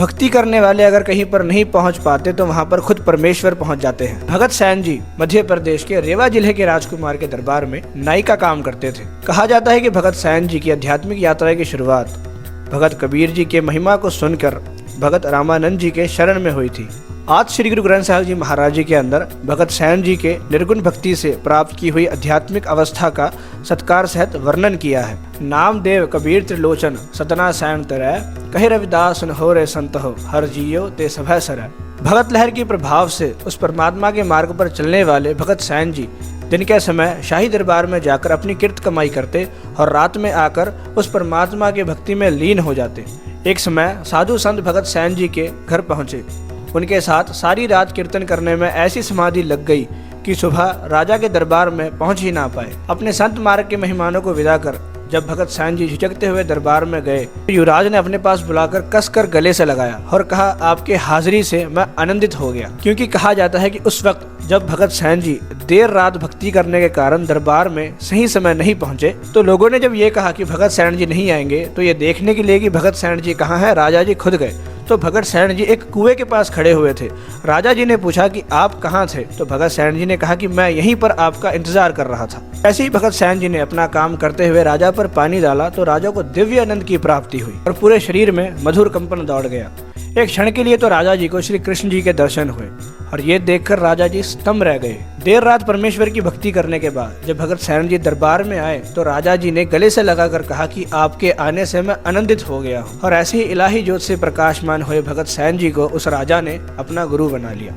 भक्ति करने वाले अगर कहीं पर नहीं पहुंच पाते तो वहां पर खुद परमेश्वर पहुंच जाते हैं। भगत सैन जी मध्य प्रदेश के रेवा जिले के राजकुमार के दरबार में नाई का काम करते थे। कहा जाता है कि भगत सैन जी की आध्यात्मिक यात्रा की शुरुआत भगत कबीर जी के महिमा को सुनकर भगत रामानंद जी के शरण में हुई थी। आज श्री गुरु ग्रंथ साहिब जी महाराज जी के अंदर भगत सैन जी के निर्गुण भक्ति से प्राप्त की हुई आध्यात्मिक अवस्था का सत्कार सहित वर्णन किया है। नामदेव कबीर त्रिलोचन सतना सैन तरह, कहे रविदास सुन हो रे संत हो, हर जियो ते सभय सरह। भगत लहर के प्रभाव से उस परमात्मा के मार्ग पर चलने वाले भगत सैन जी दिन के समय शाही दरबार में जाकर अपनी किरत कमाई करते और रात में आकर उस परमात्मा की भक्ति में लीन हो जाते। एक समय साधु संत भगत सैन जी के घर पहुंचे। उनके साथ सारी रात कीर्तन करने में ऐसी समाधि लग गई कि सुबह राजा के दरबार में पहुंच ही ना पाए। अपने संत मार्ग के मेहमानों को विदा कर जब भगत सैन जी झिझकते हुए दरबार में गए, युवराज ने अपने पास बुलाकर कसकर गले से लगाया और कहा, आपके हाजिरी से मैं आनंदित हो गया। क्योंकि कहा जाता है कि उस वक्त जब भगत सैन जी देर रात भक्ति करने के कारण दरबार में सही समय नहीं पहुंचे, तो लोगों ने जब ये कहा कि भगत सैन जी नहीं आएंगे, तो ये देखने के लिए कि भगत सैन जी कहाँ हैं, राजा जी खुद गए। तो भगत सैन जी एक कुएं के पास खड़े हुए थे। राजा जी ने पूछा कि आप कहाँ थे, तो भगत सैन जी ने कहा कि मैं यहीं पर आपका इंतजार कर रहा था। ऐसे ही भगत सैन जी ने अपना काम करते हुए राजा पर पानी डाला तो राजा को दिव्य आनंद की प्राप्ति हुई और पूरे शरीर में मधुर कंपन दौड़ गया। एक क्षण के लिए तो राजा जी को श्री कृष्ण जी के दर्शन हुए और ये देखकर राजा जी स्तंभ रह गए। देर रात परमेश्वर की भक्ति करने के बाद जब भगत सैन जी दरबार में आए तो राजा जी ने गले से लगाकर कहा कि आपके आने से मैं आनंदित हो गया हूँ। और ऐसे ही इलाही ज्योत से प्रकाशमान हुए भगत सैन जी को उस राजा ने अपना गुरु बना लिया।